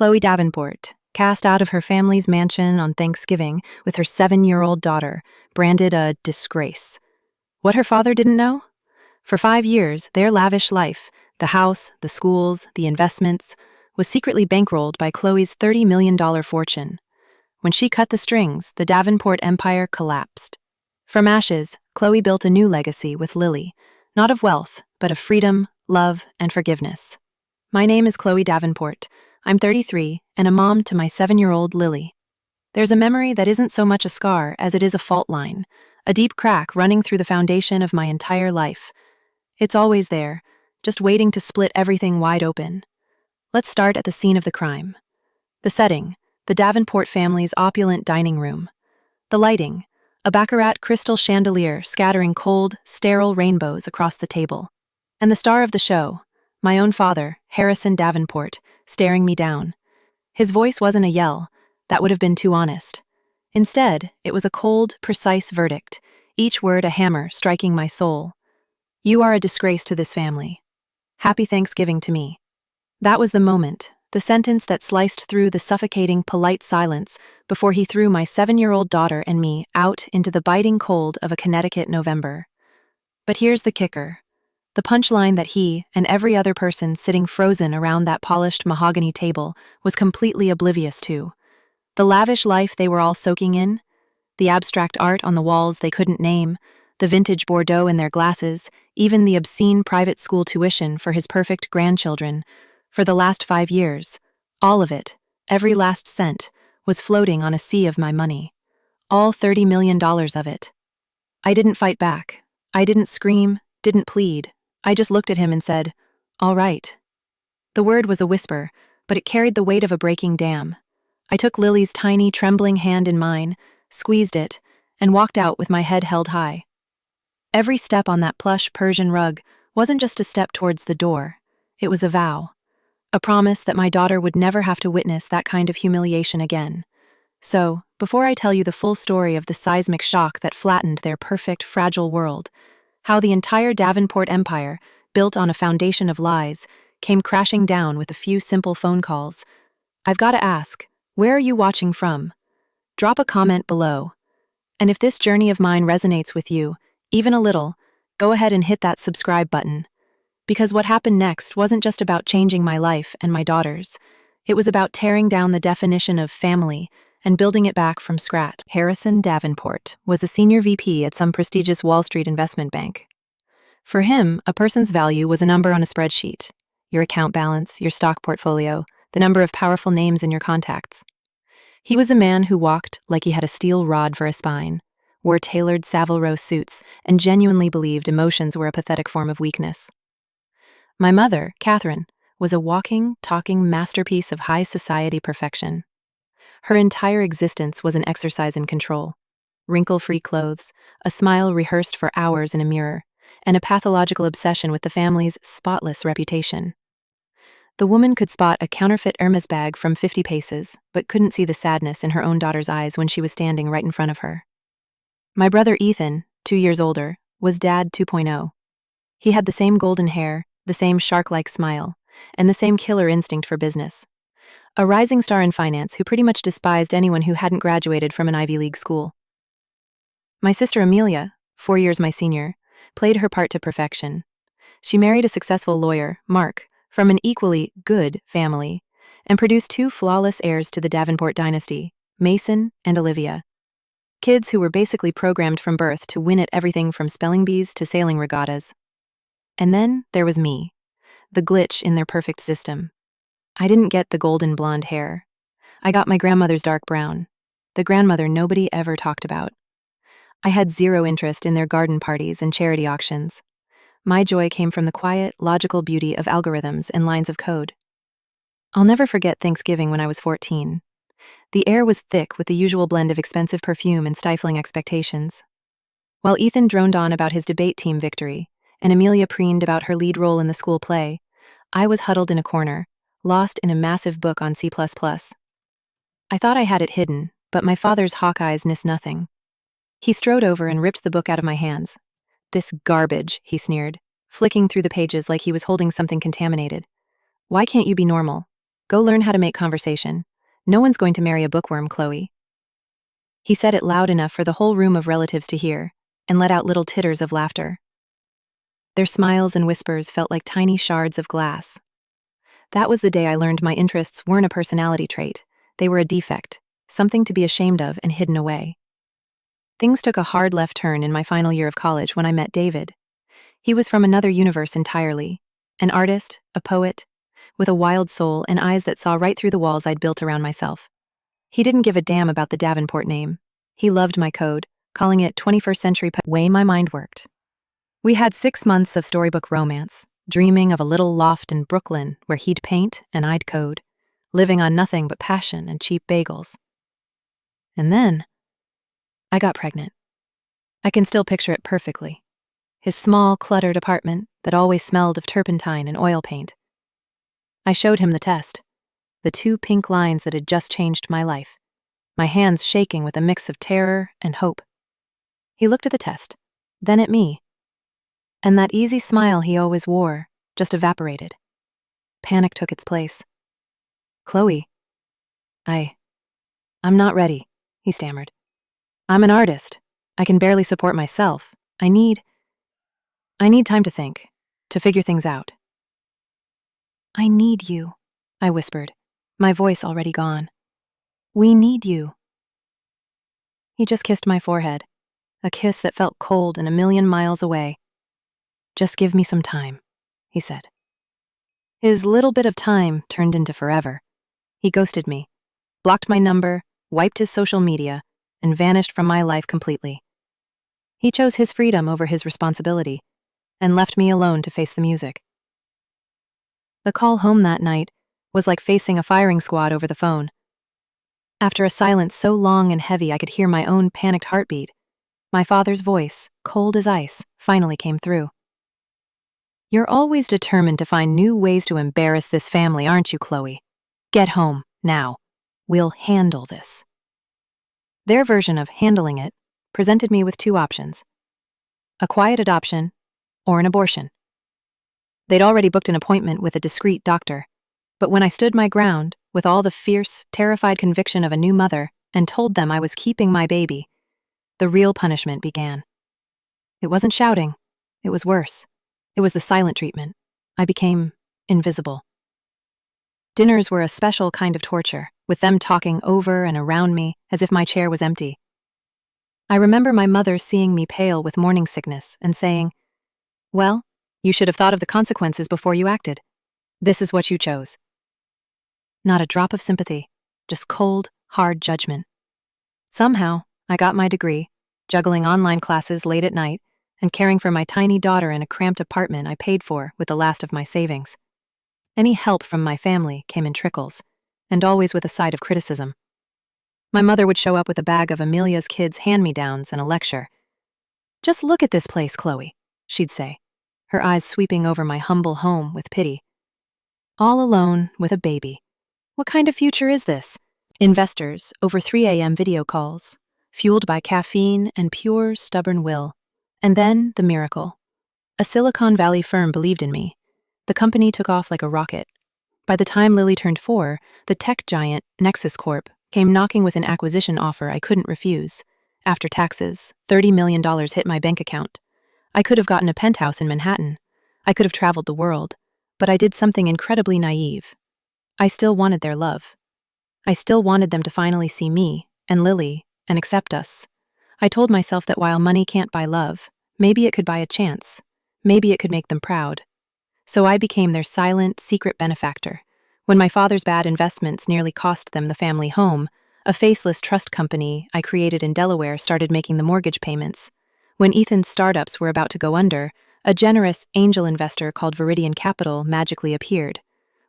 Chloe Davenport, cast out of her family's mansion on Thanksgiving with her 7-year-old daughter, branded a disgrace. What her father didn't know? For 5 years, their lavish life, the house, the schools, the investments, was secretly bankrolled by Chloe's $30 million fortune. When she cut the strings, the Davenport empire collapsed. From ashes, Chloe built a new legacy with Lily, not of wealth, but of freedom, love, and forgiveness. My name is Chloe Davenport. I'm 33 and a mom to my 7-year-old Lily. There's a memory that isn't so much a scar as it is a fault line, a deep crack running through the foundation of my entire life. It's always there, just waiting to split everything wide open. Let's start at the scene of the crime. The setting, the Davenport family's opulent dining room. The lighting, a baccarat crystal chandelier scattering cold, sterile rainbows across the table. And the star of the show, my own father, Harrison Davenport, staring me down. His voice wasn't a yell, that would have been too honest. Instead, it was a cold, precise verdict, each word a hammer striking my soul. You are a disgrace to this family. Happy Thanksgiving to me. That was the moment, the sentence that sliced through the suffocating, polite silence before he threw my 7-year-old daughter and me out into the biting cold of a Connecticut November. But here's the kicker. The punchline that he and every other person sitting frozen around that polished mahogany table was completely oblivious to. The lavish life they were all soaking in, the abstract art on the walls they couldn't name, the vintage Bordeaux in their glasses, even the obscene private school tuition for his perfect grandchildren. For the last 5 years, all of it, every last cent, was floating on a sea of my money. All $30 million of it. I didn't fight back. I didn't scream, didn't plead. I just looked at him and said, "All right." The word was a whisper, but it carried the weight of a breaking dam. I took Lily's tiny, trembling hand in mine, squeezed it, and walked out with my head held high. Every step on that plush Persian rug wasn't just a step towards the door. It was a vow. A promise that my daughter would never have to witness that kind of humiliation again. So, before I tell you the full story of the seismic shock that flattened their perfect, fragile world, how the entire Davenport empire, built on a foundation of lies, came crashing down with a few simple phone calls, I've got to ask, where are you watching from? Drop a comment below. And if this journey of mine resonates with you, even a little, go ahead and hit that subscribe button. Because what happened next wasn't just about changing my life and my daughter's. It was about tearing down the definition of family and building it back from scratch. Harrison Davenport was a senior VP at some prestigious Wall Street investment bank. For him, a person's value was a number on a spreadsheet. Your account balance, your stock portfolio, the number of powerful names in your contacts. He was a man who walked like he had a steel rod for a spine, wore tailored Savile Row suits, and genuinely believed emotions were a pathetic form of weakness. My mother, Katherine, was a walking, talking masterpiece of high society perfection. Her entire existence was an exercise in control. Wrinkle-free clothes, a smile rehearsed for hours in a mirror, and a pathological obsession with the family's spotless reputation. The woman could spot a counterfeit Hermes bag from 50 paces, but couldn't see the sadness in her own daughter's eyes when she was standing right in front of her. My brother Ethan, 2 years older, was Dad 2.0. He had the same golden hair, the same shark-like smile, and the same killer instinct for business. A rising star in finance who pretty much despised anyone who hadn't graduated from an Ivy League school. My sister Amelia, 4 years my senior, played her part to perfection. She married a successful lawyer, Mark, from an equally good family, and produced 2 flawless heirs to the Davenport dynasty, Mason and Olivia. Kids who were basically programmed from birth to win at everything from spelling bees to sailing regattas. And then there was me, the glitch in their perfect system. I didn't get the golden blonde hair. I got my grandmother's dark brown, the grandmother nobody ever talked about. I had zero interest in their garden parties and charity auctions. My joy came from the quiet, logical beauty of algorithms and lines of code. I'll never forget Thanksgiving when I was 14. The air was thick with the usual blend of expensive perfume and stifling expectations. While Ethan droned on about his debate team victory, and Amelia preened about her lead role in the school play, I was huddled in a corner, lost in a massive book on C++. I thought I had it hidden, but my father's hawk eyes missed nothing. He strode over and ripped the book out of my hands. "This garbage," he sneered, flicking through the pages like he was holding something contaminated. "Why can't you be normal? Go learn how to make conversation. No one's going to marry a bookworm, Chloe. He said it loud enough for the whole room of relatives to hear, and let out little titters of laughter. Their smiles and whispers felt like tiny shards of glass. That was the day I learned my interests weren't a personality trait. They were a defect, something to be ashamed of and hidden away. Things took a hard left turn in my final year of college when I met David. He was from another universe entirely. An artist, a poet, with a wild soul and eyes that saw right through the walls I'd built around myself. He didn't give a damn about the Davenport name. He loved my code, calling it 21st century way my mind worked. We had 6 months of storybook romance, dreaming of a little loft in Brooklyn where he'd paint and I'd code, living on nothing but passion and cheap bagels. And then, I got pregnant. I can still picture it perfectly. His small, cluttered apartment that always smelled of turpentine and oil paint. I showed him the test, the 2 pink lines that had just changed my life, my hands shaking with a mix of terror and hope. He looked at the test, then at me, and that easy smile he always wore just evaporated. Panic took its place. Chloe, I'm not ready, he stammered. I'm an artist. I can barely support myself. I need time to think, to figure things out. I need you, I whispered, my voice already gone. We need you. He just kissed my forehead, a kiss that felt cold and a million miles away. Just give me some time, he said. His little bit of time turned into forever. He ghosted me, blocked my number, wiped his social media, and vanished from my life completely. He chose his freedom over his responsibility, and left me alone to face the music. The call home that night was like facing a firing squad over the phone. After a silence so long and heavy I could hear my own panicked heartbeat, my father's voice, cold as ice, finally came through. You're always determined to find new ways to embarrass this family, aren't you, Chloe? Get home, now. We'll handle this. Their version of handling it presented me with 2 options: a quiet adoption or an abortion. They'd already booked an appointment with a discreet doctor, but when I stood my ground, with all the fierce, terrified conviction of a new mother, and told them I was keeping my baby, the real punishment began. It wasn't shouting, it was worse. It was the silent treatment. I became invisible. Dinners were a special kind of torture, with them talking over and around me as if my chair was empty. I remember my mother seeing me pale with morning sickness and saying, "Well, you should have thought of the consequences before you acted. This is what you chose." Not a drop of sympathy, just cold, hard judgment. Somehow, I got my degree, juggling online classes late at night and caring for my tiny daughter in a cramped apartment I paid for with the last of my savings. Any help from my family came in trickles, and always with a side of criticism. My mother would show up with a bag of Amelia's kids' hand-me-downs and a lecture. "Just look at this place, Chloe," she'd say, her eyes sweeping over my humble home with pity. "All alone with a baby. What kind of future is this? Investors over 3 a.m. video calls, fueled by caffeine and pure, stubborn will. And then the miracle. A Silicon Valley firm believed in me. The company took off like a rocket. By the time Lily turned 4, the tech giant, Nexus Corp, came knocking with an acquisition offer I couldn't refuse. After taxes, $30 million hit my bank account. I could have gotten a penthouse in Manhattan. I could have traveled the world. But I did something incredibly naive. I still wanted their love. I still wanted them to finally see me and Lily and accept us. I told myself that while money can't buy love, maybe it could buy a chance. Maybe it could make them proud. So I became their silent, secret benefactor. When my father's bad investments nearly cost them the family home, a faceless trust company I created in Delaware started making the mortgage payments. When Ethan's startups were about to go under, a generous angel investor called Viridian Capital magically appeared.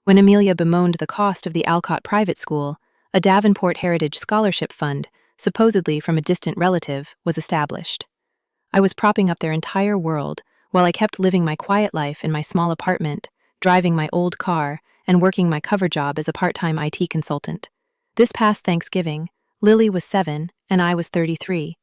When Amelia bemoaned the cost of the Alcott private school, a Davenport Heritage Scholarship Fund, supposedly from a distant relative, was established. I was propping up their entire world, while I kept living my quiet life in my small apartment, driving my old car, and working my cover job as a part-time IT consultant. This past Thanksgiving, Lily was 7 and I was 33.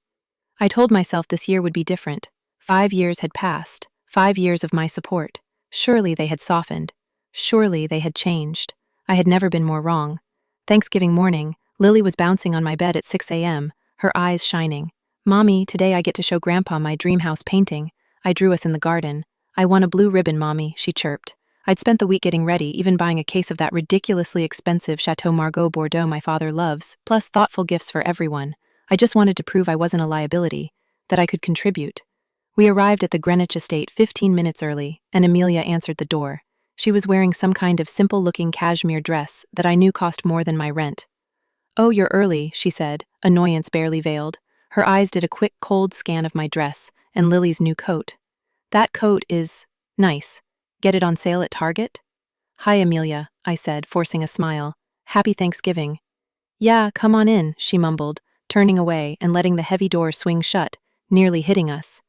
I told myself this year would be different. 5 years had passed, 5 years of my support. Surely they had softened. Surely they had changed. I had never been more wrong. Thanksgiving morning, Lily was bouncing on my bed at 6 a.m., her eyes shining. "Mommy, today I get to show Grandpa my dream house painting. I drew us in the garden. I won a blue ribbon, Mommy," she chirped. I'd spent the week getting ready, even buying a case of that ridiculously expensive Chateau Margaux Bordeaux my father loves, plus thoughtful gifts for everyone. I just wanted to prove I wasn't a liability, that I could contribute. We arrived at the Greenwich estate 15 minutes early, and Amelia answered the door. She was wearing some kind of simple-looking cashmere dress that I knew cost more than my rent. "Oh, you're early," she said, annoyance barely veiled. Her eyes did a quick, cold scan of my dress and Lily's new coat. "That coat is nice. Get it on sale at Target?" "Hi, Amelia," I said, forcing a smile. "Happy Thanksgiving." "Yeah, come on in," she mumbled, turning away and letting the heavy door swing shut, nearly hitting us.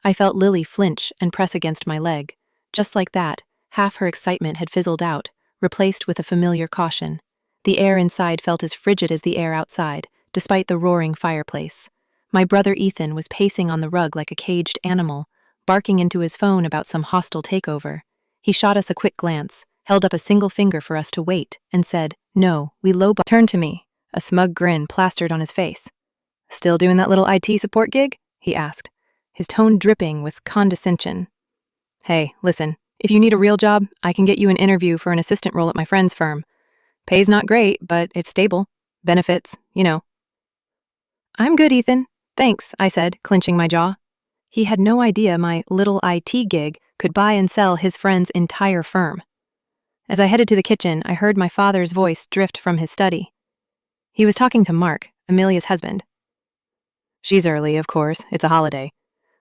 I felt Lily flinch and press against my leg. Just like that, half her excitement had fizzled out, replaced with a familiar caution. The air inside felt as frigid as the air outside, despite the roaring fireplace. My brother Ethan was pacing on the rug like a caged animal, barking into his phone about some hostile takeover. He shot us a quick glance, held up a single finger for us to wait, and said, "No, we turned to me, a smug grin plastered on his face. "Still doing that little IT support gig?" he asked, his tone dripping with condescension. "Hey, listen, if you need a real job, I can get you an interview for an assistant role at my friend's firm. Pay's not great, but it's stable. Benefits, you know." "I'm good, Ethan. Thanks," I said, clenching my jaw. He had no idea my little IT gig could buy and sell his friend's entire firm. As I headed to the kitchen, I heard my father's voice drift from his study. He was talking to Mark, Amelia's husband. "She's early, of course. It's a holiday.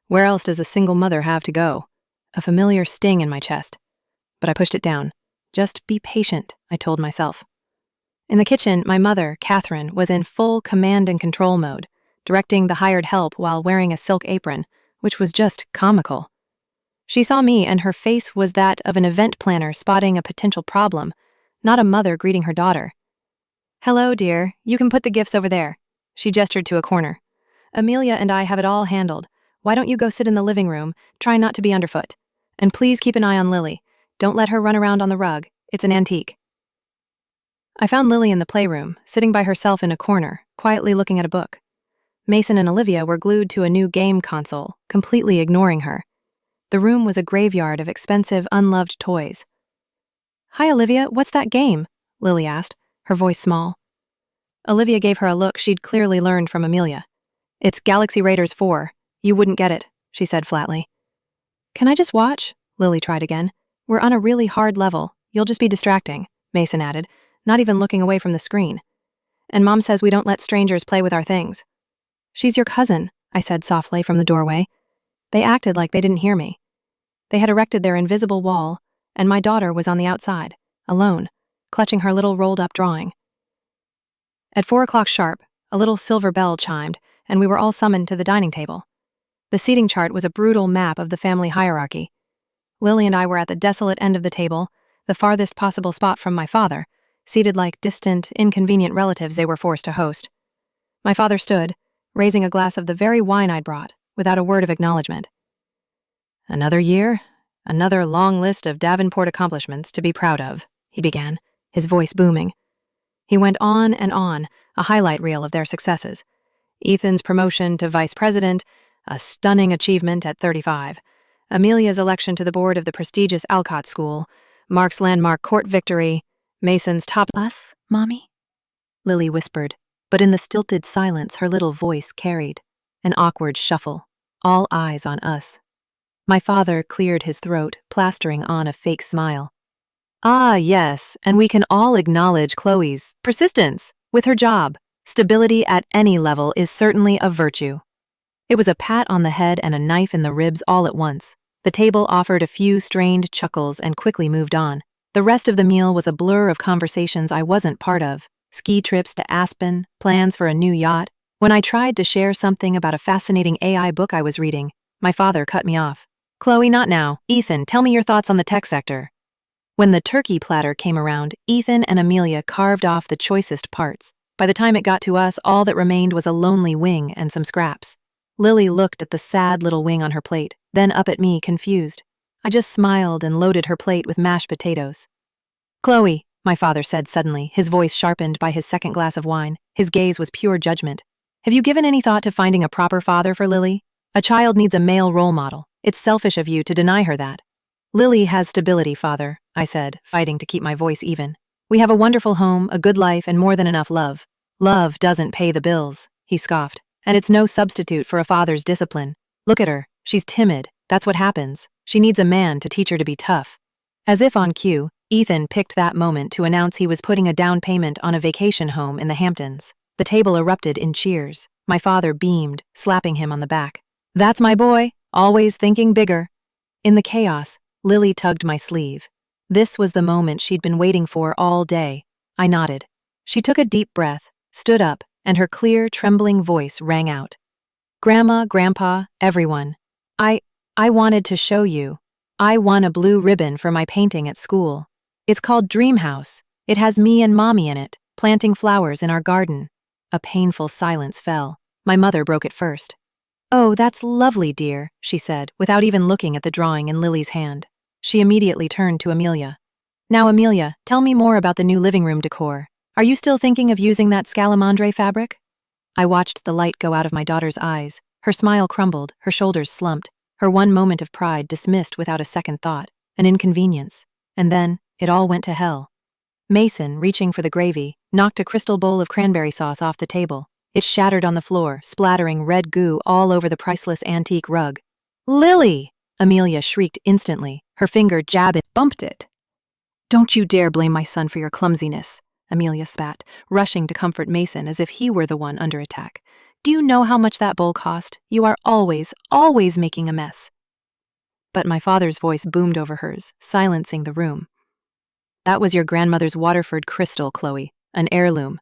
Where else does a single mother have to go?" A familiar sting in my chest. But I pushed it down. "Just be patient," I told myself. In the kitchen, my mother, Katherine, was in full command and control mode, directing the hired help while wearing a silk apron, which was just comical. She saw me, and her face was that of an event planner spotting a potential problem, not a mother greeting her daughter. "Hello, dear. You can put the gifts over there." She gestured to a corner. "Amelia and I have it all handled. Why don't you go sit in the living room, try not to be underfoot. And please keep an eye on Lily. Don't let her run around on the rug. It's an antique." I found Lily in the playroom, sitting by herself in a corner, quietly looking at a book. Mason and Olivia were glued to a new game console, completely ignoring her. The room was a graveyard of expensive, unloved toys. "Hi, Olivia, what's that game?" Lily asked, her voice small. Olivia gave her a look she'd clearly learned from Amelia. "It's Galaxy Raiders 4. You wouldn't get it," she said flatly. "Can I just watch?" Lily tried again. "We're on a really hard level. You'll just be distracting," Mason added, not even looking away from the screen. "And Mom says we don't let strangers play with our things." "She's your cousin," I said softly from the doorway. They acted like they didn't hear me. They had erected their invisible wall, and my daughter was on the outside, alone, clutching her little rolled-up drawing. At 4 o'clock sharp, a little silver bell chimed, and we were all summoned to the dining table. The seating chart was a brutal map of the family hierarchy. Lily and I were at the desolate end of the table, the farthest possible spot from my father, seated like distant, inconvenient relatives they were forced to host. My father stood, raising a glass of the very wine I'd brought, without a word of acknowledgement. "Another year, another long list of Davenport accomplishments to be proud of," he began, his voice booming. He went on and on, a highlight reel of their successes. Ethan's promotion to vice president, a stunning achievement at 35. Amelia's election to the board of the prestigious Alcott School, Mark's landmark court victory, Mason's top— "Us, Mommy?" Lily whispered, but in the stilted silence her little voice carried. An awkward shuffle, all eyes on us. My father cleared his throat, plastering on a fake smile. "Ah, yes, and we can all acknowledge Chloe's persistence with her job. Stability at any level is certainly a virtue." It was a pat on the head and a knife in the ribs all at once. The table offered a few strained chuckles and quickly moved on. The rest of the meal was a blur of conversations I wasn't part of. Ski trips to Aspen, plans for a new yacht. When I tried to share something about a fascinating AI book I was reading, my father cut me off. "Chloe, not now. Ethan, tell me your thoughts on the tech sector." When the turkey platter came around, Ethan and Amelia carved off the choicest parts. By the time it got to us, all that remained was a lonely wing and some scraps. Lily looked at the sad little wing on her plate, then up at me, confused. I just smiled and loaded her plate with mashed potatoes. "Chloe, my father said suddenly, his voice sharpened by his second glass of wine. His gaze was pure judgment. Have you given any thought to finding a proper father for Lily? A child needs a male role model. It's selfish of you to deny her that. Lily has stability, father, I said, fighting to keep my voice even. We have a wonderful home, a good life, and more than enough love. Love doesn't pay the bills, he scoffed, and it's no substitute for a father's discipline. Look at her. She's timid. That's what happens. She needs a man to teach her to be tough. As if on cue, Ethan picked that moment to announce he was putting a down payment on a vacation home in the Hamptons. The table erupted in cheers. My father beamed, slapping him on the back. That's my boy, always thinking bigger. In the chaos, Lily tugged my sleeve. This was the moment she'd been waiting for all day. I nodded. She took a deep breath, stood up, and her clear, trembling voice rang out. Grandma, Grandpa, everyone. I wanted to show you. I won a blue ribbon for my painting at school. It's called Dream House. It has me and Mommy in it, planting flowers in our garden. A painful silence fell. My mother broke it first. Oh, that's lovely, dear, she said, without even looking at the drawing in Lily's hand. She immediately turned to Amelia. Now, Amelia, tell me more about the new living room decor. Are you still thinking of using that scalamandre fabric? I watched the light go out of my daughter's eyes. Her smile crumbled, her shoulders slumped, her one moment of pride dismissed without a second thought, an inconvenience. And then, it all went to hell. Mason, reaching for the gravy, knocked a crystal bowl of cranberry sauce off the table. It shattered on the floor, splattering red goo all over the priceless antique rug. Lily! Amelia shrieked instantly, her finger jabbing. Bumped it. Don't you dare blame my son for your clumsiness, Amelia spat, rushing to comfort Mason as if he were the one under attack. Do you know how much that bowl cost? You are always making a mess. But my father's voice boomed over hers, silencing the room. That was your grandmother's Waterford crystal, Chloe, an heirloom.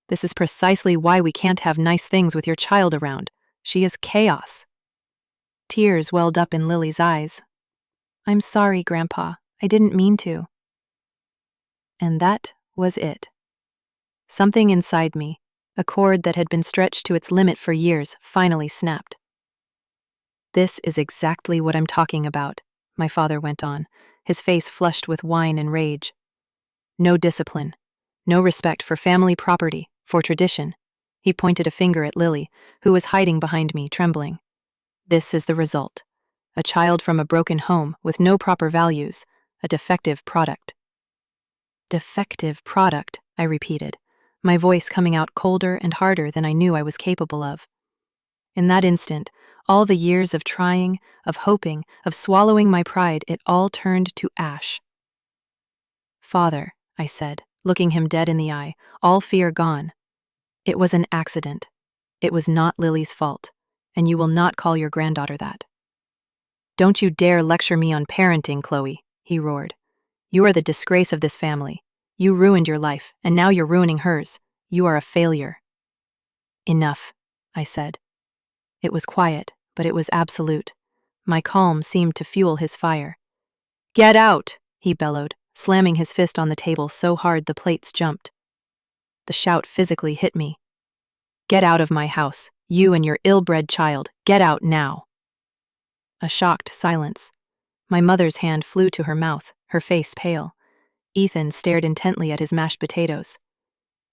This is precisely why we can't have nice things with your child around. She is chaos. Tears welled up in Lily's eyes. I'm sorry, Grandpa. I didn't mean to. And that was it. Something inside me, a cord that had been stretched to its limit for years, finally snapped. This is exactly what I'm talking about, my father went on, his face flushed with wine and rage. No discipline, no respect for family property, for tradition. He pointed a finger at Lily, who was hiding behind me, trembling. This is the result. A child from a broken home with no proper values, a defective product. Defective product, I repeated, my voice coming out colder and harder than I knew I was capable of. In that instant, all the years of trying, of hoping, of swallowing my pride, it all turned to ash. Father, I said, looking him dead in the eye, all fear gone. It was an accident. It was not Lily's fault, and you will not call your granddaughter that. Don't you dare lecture me on parenting, Chloe, he roared. You are the disgrace of this family. You ruined your life, and now you're ruining hers. You are a failure. Enough, I said. It was quiet, but it was absolute. My calm seemed to fuel his fire. Get out, he bellowed, slamming his fist on the table so hard the plates jumped. The shout physically hit me. Get out of my house, you and your ill-bred child. Get out now. A shocked silence. My mother's hand flew to her mouth, her face pale. Ethan stared intently at his mashed potatoes.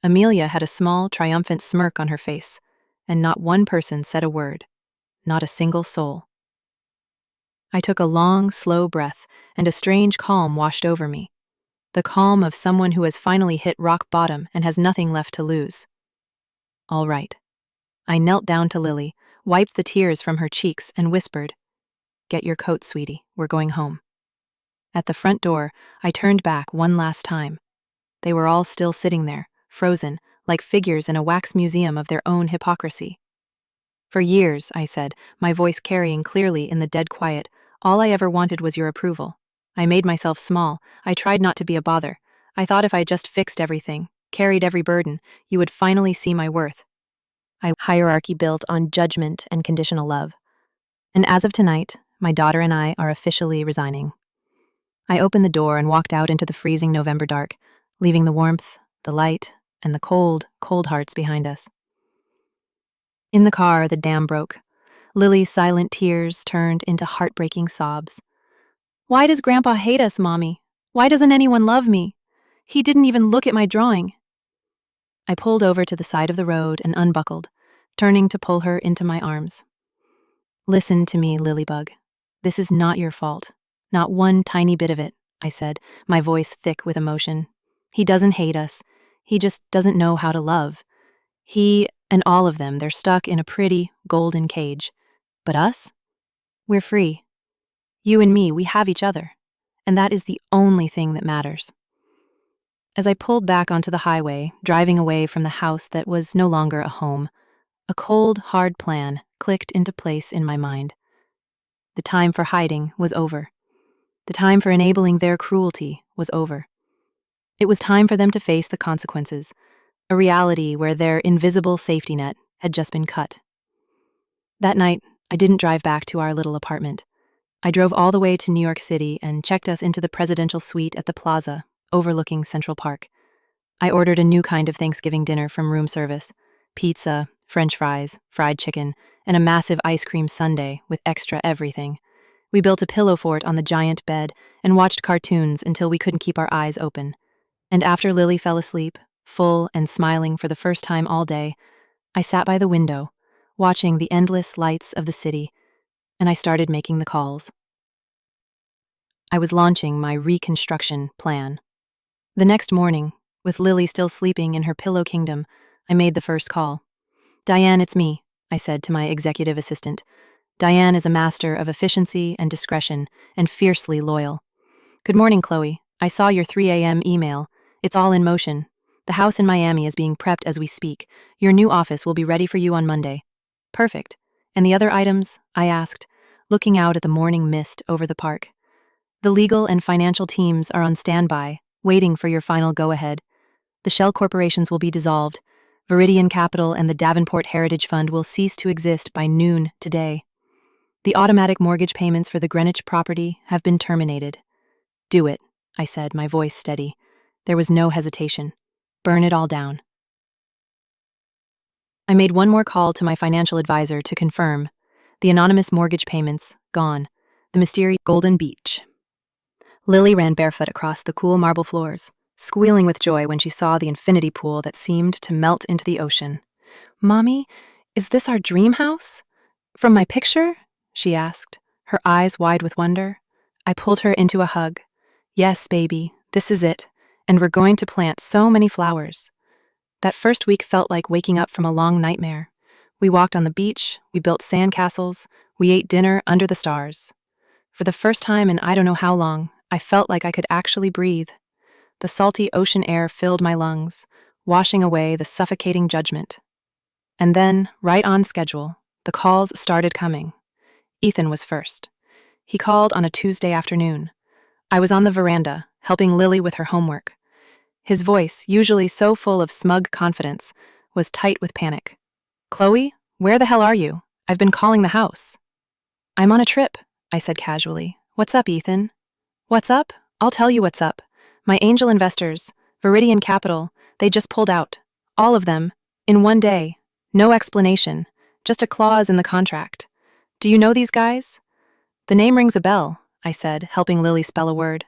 Amelia had a small, triumphant smirk on her face, and not one person said a word. Not a single soul. I took a long, slow breath, and a strange calm washed over me. The calm of someone who has finally hit rock bottom and has nothing left to lose. All right. I knelt down to Lily, wiped the tears from her cheeks, and whispered, Get your coat, sweetie. We're going home. At the front door, I turned back one last time. They were all still sitting there, frozen, like figures in a wax museum of their own hypocrisy. For years, I said, my voice carrying clearly in the dead quiet, all I ever wanted was your approval. I made myself small. I tried not to be a bother. I thought if I just fixed everything, carried every burden, you would finally see my worth. Hierarchy built on judgment and conditional love. And as of tonight, my daughter and I are officially resigning. I opened the door and walked out into the freezing November dark, leaving the warmth, the light, and the cold, cold hearts behind us. In the car, the dam broke. Lily's silent tears turned into heartbreaking sobs. Why does Grandpa hate us, Mommy? Why doesn't anyone love me? He didn't even look at my drawing. I pulled over to the side of the road and unbuckled, turning to pull her into my arms. Listen to me, Lilybug. This is not your fault. Not one tiny bit of it, I said, my voice thick with emotion. He doesn't hate us. He just doesn't know how to love. He and all of them, they're stuck in a pretty, golden cage. But us? We're free. You and me, we have each other. And that is the only thing that matters. As I pulled back onto the highway, driving away from the house that was no longer a home, a cold, hard plan clicked into place in my mind. The time for hiding was over. The time for enabling their cruelty was over. It was time for them to face the consequences, a reality where their invisible safety net had just been cut. That night, I didn't drive back to our little apartment. I drove all the way to New York City and checked us into the presidential suite at the plaza, overlooking Central Park. I ordered a new kind of Thanksgiving dinner from room service: pizza, French fries, fried chicken, and a massive ice cream sundae with extra everything. We built a pillow fort on the giant bed and watched cartoons until we couldn't keep our eyes open. And after Lily fell asleep, full and smiling for the first time all day, I sat by the window, watching the endless lights of the city, and I started making the calls. I was launching my reconstruction plan. The next morning, with Lily still sleeping in her pillow kingdom, I made the first call. "Diane, it's me," I said to my executive assistant. Diane is a master of efficiency and discretion, and fiercely loyal. "Good morning, Chloe. I saw your 3 a.m. email. It's all in motion. The house in Miami is being prepped as we speak. Your new office will be ready for you on Monday." "Perfect. And the other items?" I asked, looking out at the morning mist over the park. "The legal and financial teams are on standby, waiting for your final go-ahead. The shell corporations will be dissolved. Viridian Capital and the Davenport Heritage Fund will cease to exist by noon today. The automatic mortgage payments for the Greenwich property have been terminated." "Do it," I said, my voice steady. There was no hesitation. "Burn it all down." I made one more call to my financial advisor to confirm. The anonymous mortgage payments, gone. The mysterious golden beach. Lily ran barefoot across the cool marble floors, squealing with joy when she saw the infinity pool that seemed to melt into the ocean. "Mommy, is this our dream house? From my picture?" she asked, her eyes wide with wonder. I pulled her into a hug. "Yes, baby, this is it, and we're going to plant so many flowers." That first week felt like waking up from a long nightmare. We walked on the beach, we built sandcastles, we ate dinner under the stars. For the first time in I don't know how long, I felt like I could actually breathe. The salty ocean air filled my lungs, washing away the suffocating judgment. And then, right on schedule, the calls started coming. Ethan was first. He called on a Tuesday afternoon. I was on the veranda, helping Lily with her homework. His voice, usually so full of smug confidence, was tight with panic. "Chloe, where the hell are you? I've been calling the house." "I'm on a trip," I said casually. "What's up, Ethan?" "What's up? I'll tell you what's up. My angel investors, Viridian Capital, they just pulled out. All of them. In one day. No explanation. Just a clause in the contract. Do you know these guys?" "The name rings a bell," I said, helping Lily spell a word.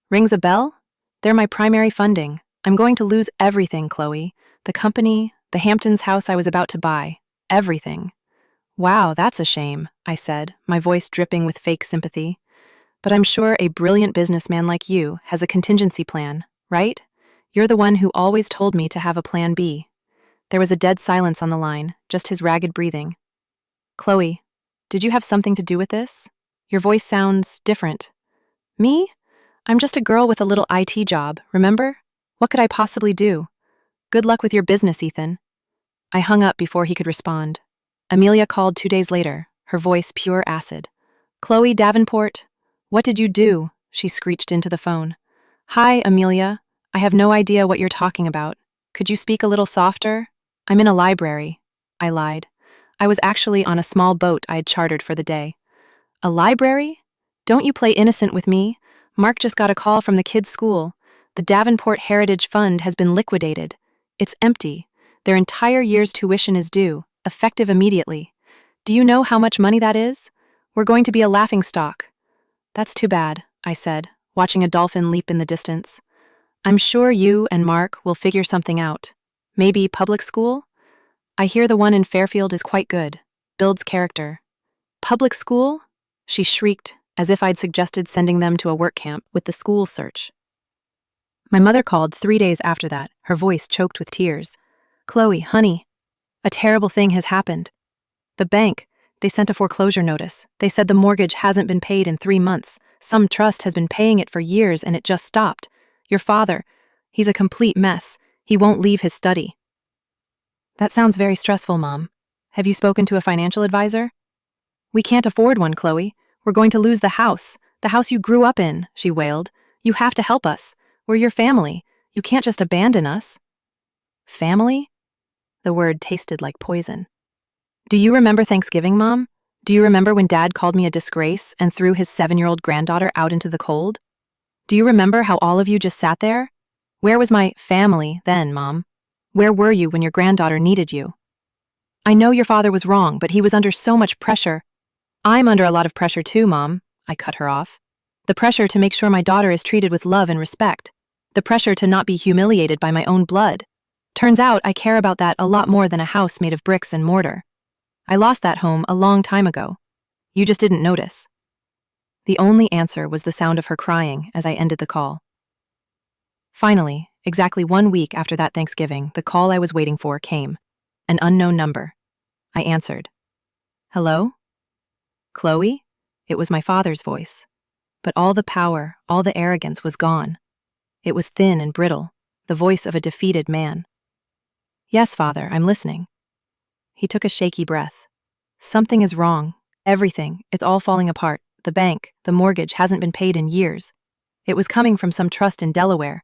"Rings a bell? They're my primary funding. I'm going to lose everything, Chloe. The company, the Hamptons house I was about to buy. Everything." "Wow, that's a shame," I said, my voice dripping with fake sympathy. "But I'm sure a brilliant businessman like you has a contingency plan, right? You're the one who always told me to have a plan B." There was a dead silence on the line, just his ragged breathing. "Chloe, did you have something to do with this? Your voice sounds different." "Me? I'm just a girl with a little IT job, remember? What could I possibly do? Good luck with your business, Ethan." I hung up before he could respond. Amelia called 2 days later, her voice pure acid. "Chloe Davenport, what did you do?" she screeched into the phone. "Hi, Amelia. I have no idea what you're talking about. Could you speak a little softer? I'm in a library." I lied. I was actually on a small boat I had chartered for the day. "A library? Don't you play innocent with me? Mark just got a call from the kids' school. The Davenport Heritage Fund has been liquidated. It's empty. Their entire year's tuition is due, effective immediately. Do you know how much money that is? We're going to be a laughingstock." "That's too bad," I said, watching a dolphin leap in the distance. I'm sure you and Mark will figure something out. Maybe public school? I hear the one in Fairfield is quite good. Builds character. Public school? She shrieked, as if I'd suggested sending them to a work camp with the school search. My mother called 3 days after that, her voice choked with tears. Chloe, honey, a terrible thing has happened. The bank, they sent a foreclosure notice. They said the mortgage hasn't been paid in 3 months. Some trust has been paying it for years and it just stopped. Your father, he's a complete mess. He won't leave his study. That sounds very stressful, Mom. Have you spoken to a financial advisor? We can't afford one, Chloe. We're going to lose the house you grew up in, she wailed. You have to help us. We're your family. You can't just abandon us. Family? The word tasted like poison. Do you remember Thanksgiving, Mom? Do you remember when Dad called me a disgrace and threw his 7-year-old granddaughter out into the cold? Do you remember how all of you just sat there? Where was my family then, Mom? Where were you when your granddaughter needed you? I know your father was wrong, but he was under so much pressure. I'm under a lot of pressure too, Mom, I cut her off. The pressure to make sure my daughter is treated with love and respect. The pressure to not be humiliated by my own blood. Turns out I care about that a lot more than a house made of bricks and mortar. I lost that home a long time ago. You just didn't notice. The only answer was the sound of her crying as I ended the call. Finally, exactly 1 week after that Thanksgiving, the call I was waiting for came. An unknown number. I answered. Hello? Chloe? It was my father's voice. But all the power, all the arrogance was gone. It was thin and brittle, the voice of a defeated man. Yes, Father, I'm listening. He took a shaky breath. Something is wrong. Everything. It's all falling apart. The bank, the mortgage hasn't been paid in years. It was coming from some trust in Delaware.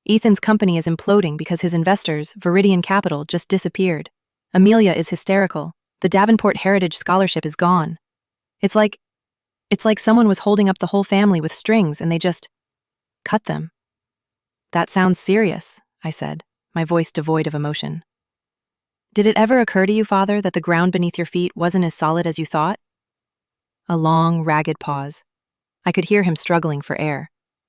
Ethan's company is imploding because his investors, Viridian Capital, just disappeared. Amelia is hysterical. The Davenport Heritage Scholarship is gone. It's like someone was holding up the whole family with strings and they just cut them. That sounds serious, I said, my voice devoid of emotion. Did it ever occur to you, Father, that the ground beneath your feet wasn't as solid as you thought? A long, ragged pause. I could hear him struggling for air.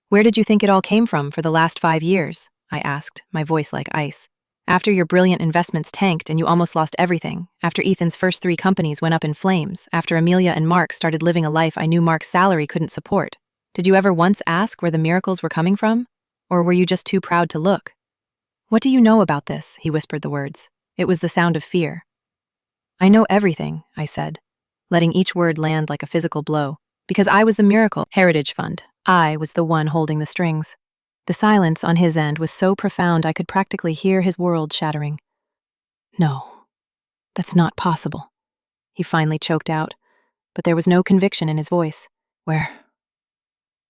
Where did you think it all came from for the last 5 years? I asked, my voice like ice. After your brilliant investments tanked and you almost lost everything, after Ethan's first 3 companies went up in flames, after Amelia and Mark started living a life I knew Mark's salary couldn't support, did you ever once ask where the miracles were coming from? Or were you just too proud to look? What do you know about this? He whispered the words. It was the sound of fear. I know everything, I said, letting each word land like a physical blow, because I was the Miracle Heritage Fund. I was the one holding the strings. The silence on his end was so profound I could practically hear his world shattering. No, that's not possible, he finally choked out, but there was no conviction in his voice. Where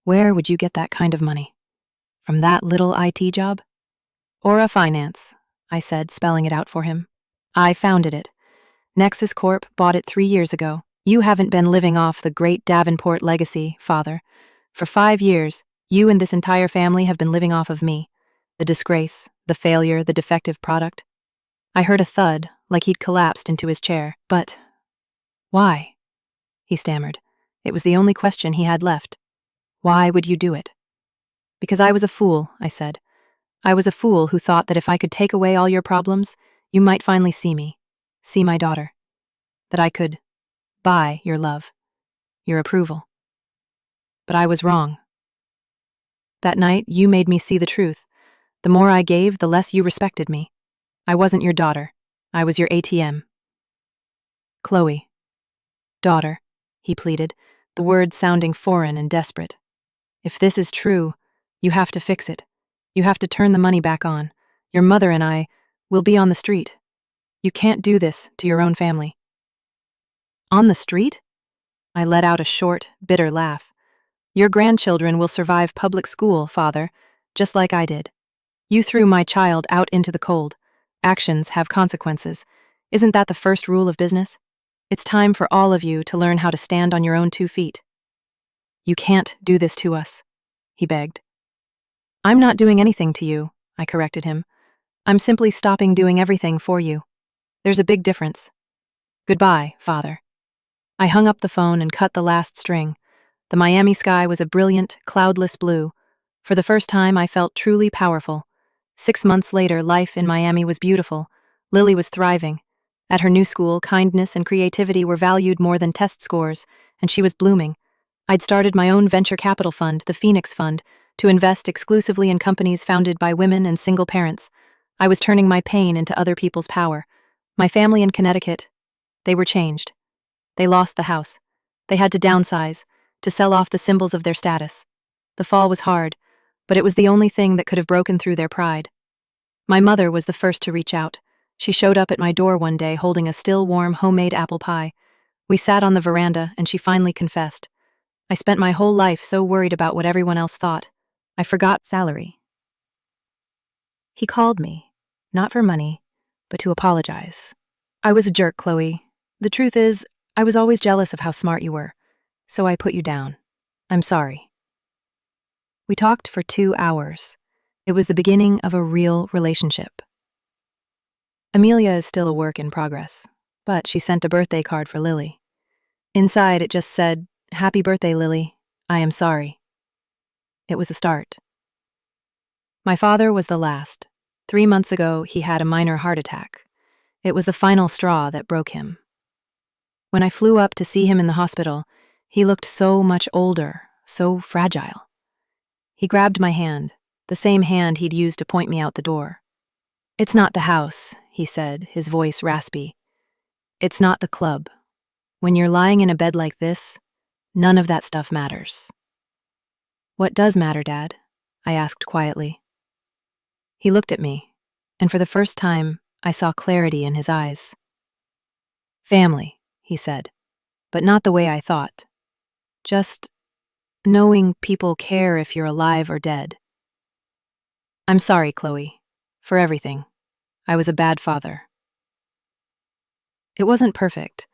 would you get that kind of money? From that little IT job? Aura Finance, I said, spelling it out for him. I founded it. Nexus Corp bought it 3 years ago. You haven't been living off the great Davenport legacy, Father. For 5 years, you and this entire family have been living off of me. The disgrace, the failure, the defective product. I heard a thud, like he'd collapsed into his chair. But why? He stammered. It was the only question he had left. Why would you do it? Because I was a fool, I said. I was a fool who thought that if I could take away all your problems, you might finally see me, see my daughter. That I could buy your love, your approval. But I was wrong. That night, you made me see the truth. The more I gave, the less you respected me. I wasn't your daughter. I was your ATM. Chloe. Daughter, he pleaded, the words sounding foreign and desperate. If this is true, you have to fix it. You have to turn the money back on. Your mother and I will be on the street. You can't do this to your own family. On the street? I let out a short, bitter laugh. Your grandchildren will survive public school, Father, just like I did. You threw my child out into the cold. Actions have consequences. Isn't that the first rule of business? It's time for all of you to learn how to stand on your own 2 feet. You can't do this to us, he begged. I'm not doing anything to you, I corrected him. I'm simply stopping doing everything for you. There's a big difference. Goodbye, Father. I hung up the phone and cut the last string. The Miami sky was a brilliant, cloudless blue. For the first time, I felt truly powerful. 6 months later, life in Miami was beautiful. Lily was thriving. At her new school, kindness and creativity were valued more than test scores, and she was blooming. I'd started my own venture capital fund, the Phoenix Fund, to invest exclusively in companies founded by women and single parents. I was turning my pain into other people's power. My family in Connecticut, they were changed. They lost the house. They had to downsize, to sell off the symbols of their status. The fall was hard, but it was the only thing that could have broken through their pride. My mother was the first to reach out. She showed up at my door one day holding a still warm homemade apple pie. We sat on the veranda and she finally confessed. I spent my whole life so worried about what everyone else thought. I forgot salary. He called me, not for money, but to apologize. I was a jerk, Chloe. The truth is, I was always jealous of how smart you were, so I put you down. I'm sorry. We talked for 2 hours. It was the beginning of a real relationship. Amelia is still a work in progress, but she sent a birthday card for Lily. Inside, it just said, "Happy birthday, Lily. I am sorry." It was a start. My father was the last. 3 months ago, he had a minor heart attack. It was the final straw that broke him. When I flew up to see him in the hospital, he looked so much older, so fragile. He grabbed my hand, the same hand he'd used to point me out the door. "It's not the house," he said, his voice raspy. "It's not the club. When you're lying in a bed like this, none of that stuff matters." "What does matter, Dad?" I asked quietly. He looked at me, and for the first time, I saw clarity in his eyes. "Family," he said, "but not the way I thought. Just knowing people care if you're alive or dead." "I'm sorry, Chloe, for everything. I was a bad father." It wasn't perfect,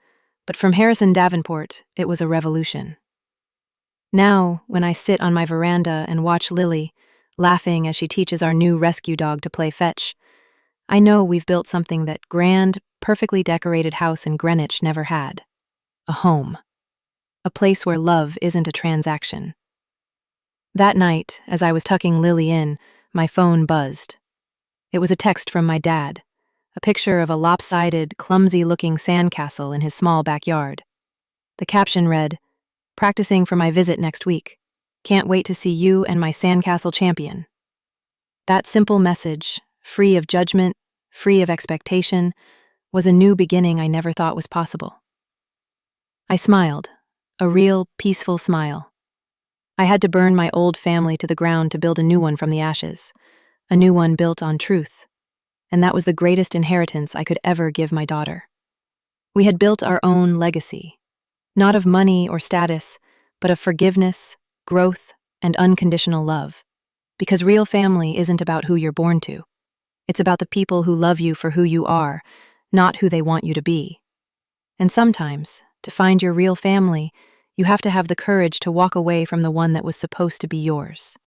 but from Harrison Davenport, it was a revolution. Now, when I sit on my veranda and watch Lily, laughing as she teaches our new rescue dog to play fetch, I know we've built something that grand, perfectly decorated house in Greenwich never had. A home. A place where love isn't a transaction. That night, as I was tucking Lily in, my phone buzzed. It was a text from my dad, a picture of a lopsided, clumsy-looking sandcastle in his small backyard. The caption read, "Practicing for my visit next week. Can't wait to see you and my sandcastle champion." That simple message, free of judgment, free of expectation, was a new beginning I never thought was possible. I smiled, a real, peaceful smile. I had to burn my old family to the ground to build a new one from the ashes, a new one built on truth, and that was the greatest inheritance I could ever give my daughter. We had built our own legacy, not of money or status, but of forgiveness, growth, and unconditional love. Because real family isn't about who you're born to. It's about the people who love you for who you are, not who they want you to be. And sometimes, to find your real family, you have to have the courage to walk away from the one that was supposed to be yours.